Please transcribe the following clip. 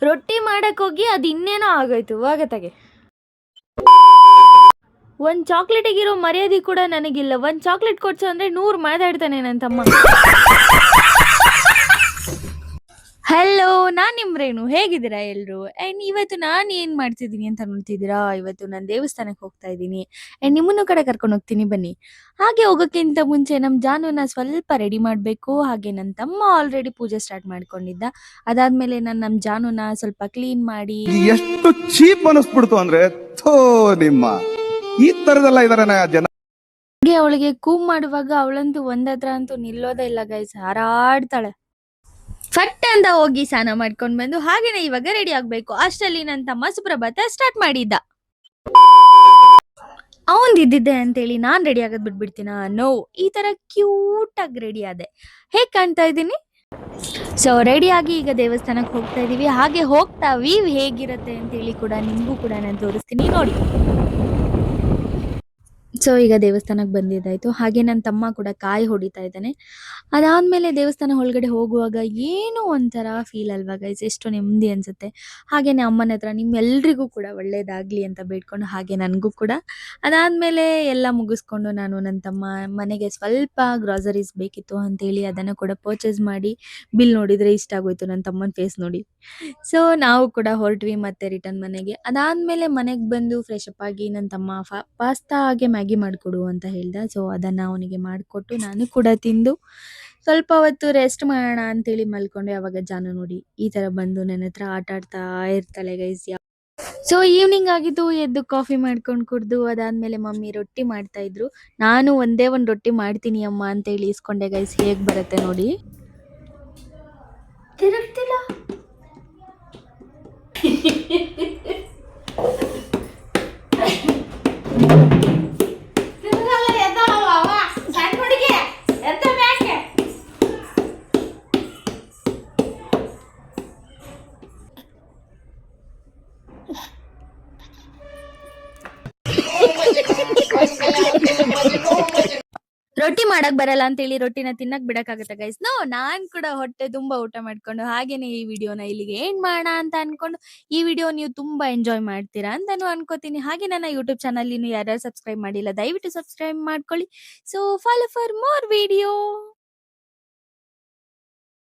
ರೊಟ್ಟಿ ಮಾಡಕ್ ಹೋಗಿ ಅದು ಇನ್ನೇನೋ ಆಗೋಯ್ತು ವಾಗತ್ತಾಗೆ. ಒಂದ್ ಚಾಕ್ಲೇಟಿಗಿರೋ ಮರ್ಯಾದೆ ಕೂಡ ನನಗಿಲ್ಲ. ಒಂದ್ ಚಾಕ್ಲೇಟ್ ಕೊಡ್ಸು ಅಂದ್ರೆ 100 ಮಾತಾಡ್ತಾನೆ ನನ್ನ ತಮ್ಮ. ಹಲೋ, ನಾನ್ ನಿಮ್ ರೇಣು. ಹೇಗಿದ್ದೀರಾ ಎಲ್ರು? ಅಂಡ್ ಇವತ್ತು ನಾನು ಏನ್ ಮಾಡ್ತಿದ್ದೀನಿ ಅಂತ ನೋಡ್ತಿದ್ದೀರಾ? ಇವತ್ತು ನಾನು ದೇವಸ್ಥಾನಕ್ಕೆ ಹೋಗ್ತಾ ಇದ್ದೀನಿ. ಅಂಡ್ ನಿಮ್ಮನ್ನು ಕಡೆ ಕರ್ಕೊಂಡು ಹೋಗ್ತೀನಿ ಬನ್ನಿ. ಹಾಗೆ ಹೋಗೋಕ್ಕಿಂತ ಮುಂಚೆ ನಮ್ ಜಾನುನ ಸ್ವಲ್ಪ ರೆಡಿ ಮಾಡ್ಬೇಕು. ಹಾಗೆ ನನ್ನ ತಮ್ಮ ಆಲ್ರೆಡಿ ಪೂಜೆ ಸ್ಟಾರ್ಟ್ ಮಾಡ್ಕೊಂಡಿದ್ದ. ಅದಾದ್ಮೇಲೆ ನಾನು ನಮ್ ಜಾನುನ ಸ್ವಲ್ಪ ಕ್ಲೀನ್ ಮಾಡಿ ಎಷ್ಟು ಚೀಪ್ ಅನಿಸ್ಬಿಡ್ತು ಅಂದ್ರೆ ನಿಮ್ಮ ಈ ತರದೆಲ್ಲ ಇದಾರೆ ಜನ. ಹಾಗೆ ಅವಳಿಗೆ ಕೂಮ್ ಮಾಡುವಾಗ ಅವಳಂತೂ ಒಂದತ್ರ ಅಂತೂ ನಿಲ್ಲೋದೇ ಇಲ್ಲ ಗೈಸ್, ಹಾರಾಡ್ತಾಳೆ. ಫಟ್ ಅಂತ ಹೋಗಿ ಸ್ನಾನ ಮಾಡ್ಕೊಂಡ್ ಬಂದು ಹಾಗೇನೆ ಇವಾಗ ರೆಡಿ ಆಗ್ಬೇಕು. ಅಷ್ಟರಲ್ಲಿ ನನ್ನ ತಮ್ಮ ಸುಪ್ರಭಾತ ಸ್ಟಾರ್ಟ್ ಮಾಡಿದ್ದ. ಅವಂದಿದ್ದೆ ಅಂತೇಳಿ ನಾನ್ ರೆಡಿ ಆಗೋದ್ ಬಿಟ್ಬಿಡ್ತೀನ? ನೋ, ಈ ತರ ಕ್ಯೂಟ್ ಆಗಿ ರೆಡಿ ಆದೆ. ಹೇಗ್ ಕಾಣ್ತಾ ಇದ್ದೀನಿ? ಸೊ ರೆಡಿ ಆಗಿ ಈಗ ದೇವಸ್ಥಾನಕ್ಕೆ ಹೋಗ್ತಾ ಇದೀವಿ. ಹಾಗೆ ಹೋಗ್ತಾ ವ್ಯೂ ಹೇಗಿರುತ್ತೆ ಅಂತೇಳಿ ಕೂಡ ನಿಮ್ಗೂ ಕೂಡ ನಾನು ತೋರಿಸ್ತೀನಿ ನೋಡಿ. ಸೊ ಈಗ ದೇವಸ್ಥಾನಕ್ಕೆ ಬಂದಿದ್ದಾಯ್ತು. ಹಾಗೆ ನನ್ನ ತಮ್ಮ ಕೂಡ ಕಾಯಿ ಹೊಡಿತಾ ಇದ್ದಾನೆ. ಅದಾದ್ಮೇಲೆ ದೇವಸ್ಥಾನ ಒಳಗಡೆ ಹೋಗುವಾಗ ಏನೋ ಒಂಥರ ಫೀಲ್ ಅಲ್ವಾ ಗೈಸ್, ಎಷ್ಟು ನೆಮ್ಮದಿ ಅನ್ಸುತ್ತೆ. ಹಾಗೇನೆ ಅಮ್ಮನ ಹತ್ರ ನಿಮ್ಮೆಲ್ರಿಗೂ ಕೂಡ ಒಳ್ಳೇದಾಗ್ಲಿ ಅಂತ ಬೇಡ್ಕೊಂಡು, ಹಾಗೆ ನನಗೂ ಕೂಡ. ಅದಾದ್ಮೇಲೆ ಎಲ್ಲ ಮುಗಿಸ್ಕೊಂಡು ನಾನು ನನ್ನ ತಮ್ಮ ಮನೆಗೆ ಸ್ವಲ್ಪ ಗ್ರಾಸರೀಸ್ ಬೇಕಿತ್ತು ಅಂತೇಳಿ ಅದನ್ನು ಕೂಡ ಪರ್ಚೇಸ್ ಮಾಡಿ ಬಿಲ್ ನೋಡಿದ್ರೆ ಇಷ್ಟ ಆಗೋಯ್ತು ನನ್ನ ತಮ್ಮನ ಫೇಸ್ ನೋಡಿ. ಸೊ ನಾವು ಕೂಡ ಹೊರಟ್ವಿ ಮತ್ತೆ ರಿಟರ್ನ್ ಮನೆಗೆ. ಅದಾದ್ಮೇಲೆ ಮನೆಗೆ ಬಂದು ಫ್ರೆಶ್ ಅಪ್ ಆಗಿ ನನ್ನ ತಮ್ಮ ಪಾಸ್ತಾ ಹಾಗೆ ಮ್ಯಾಗಿ ಮಾಡಿಕೊಡು ಅಂತ ಹೇಳ್ದ. ಸೊ ಅದನ್ನ ಅವನಿಗೆ ಮಾಡಿಕೊಟ್ಟು ನಾನು ಕೂಡ ತಿಂದು ಸ್ವಲ್ಪ ಹೊತ್ತು ರೆಸ್ಟ್ ಮಾಡೋಣ ಅಂತೇಳಿ ಮಲ್ಕೊಂಡೆ. ಅವಾಗ ಜಾನು ನೋಡಿ ಈ ತರ ಬಂದು ನನ್ನ ಹತ್ರ ಆಟ ಆಡ್ತಾ ಇರ್ತಾಳೆ ಗೈಸ್. ಸೊ ಈವ್ನಿಂಗ್ ಆಗಿದ್ದು, ಎದ್ದು ಕಾಫಿ ಮಾಡ್ಕೊಂಡು ಕುಡ್ದು ಅದಾದ್ಮೇಲೆ ಮಮ್ಮಿ ರೊಟ್ಟಿ ಮಾಡ್ತಾ ಇದ್ರು. ನಾನು ಒಂದೇ ಒಂದು ರೊಟ್ಟಿ ಮಾಡ್ತೀನಿ ಅಮ್ಮ ಅಂತೇಳಿ ಇಸ್ಕೊಂಡೆ ಗೈಸ್. ಹೇಗ್ ಬರುತ್ತೆ ನೋಡಿ. ತಿರುಗ್ತಿಲ್ಲ. ರೊಟ್ಟಿ ಮಾಡಕ್ ಬರಲ್ಲ ಅಂತೇಳಿ ರೊಟ್ಟಿನ ತಿನ್ನಕ್ ಬಿಡಕ್ಕಾಗತ್ತ ಗೈಸ್? ನೋ, ನಾನ್ ಕೂಡ ಹೊಟ್ಟೆ ತುಂಬಾ ಊಟ ಮಾಡ್ಕೊಂಡು ಹಾಗೇನೆ ಈ ವಿಡಿಯೋನ ಇಲ್ಲಿಗೆ ಏನ್ ಮಾಡೋಣ ಅಂತ ಅನ್ಕೊಂಡು, ಈ ವಿಡಿಯೋ ನೀವು ತುಂಬಾ ಎಂಜಾಯ್ ಮಾಡ್ತೀರಾ ಅಂತಾನು ಅನ್ಕೋತೀನಿ. ಹಾಗೆ ನನ್ನ ಯೂಟ್ಯೂಬ್ ಚಾನಲ್ ಇನ್ನು ಯಾರ್ಯಾರು ಸಬ್ಸ್ಕ್ರೈಬ್ ಮಾಡಿಲ್ಲ ದಯವಿಟ್ಟು ಸಬ್ಸ್ಕ್ರೈಬ್ ಮಾಡ್ಕೊಳ್ಳಿ. So follow for more video.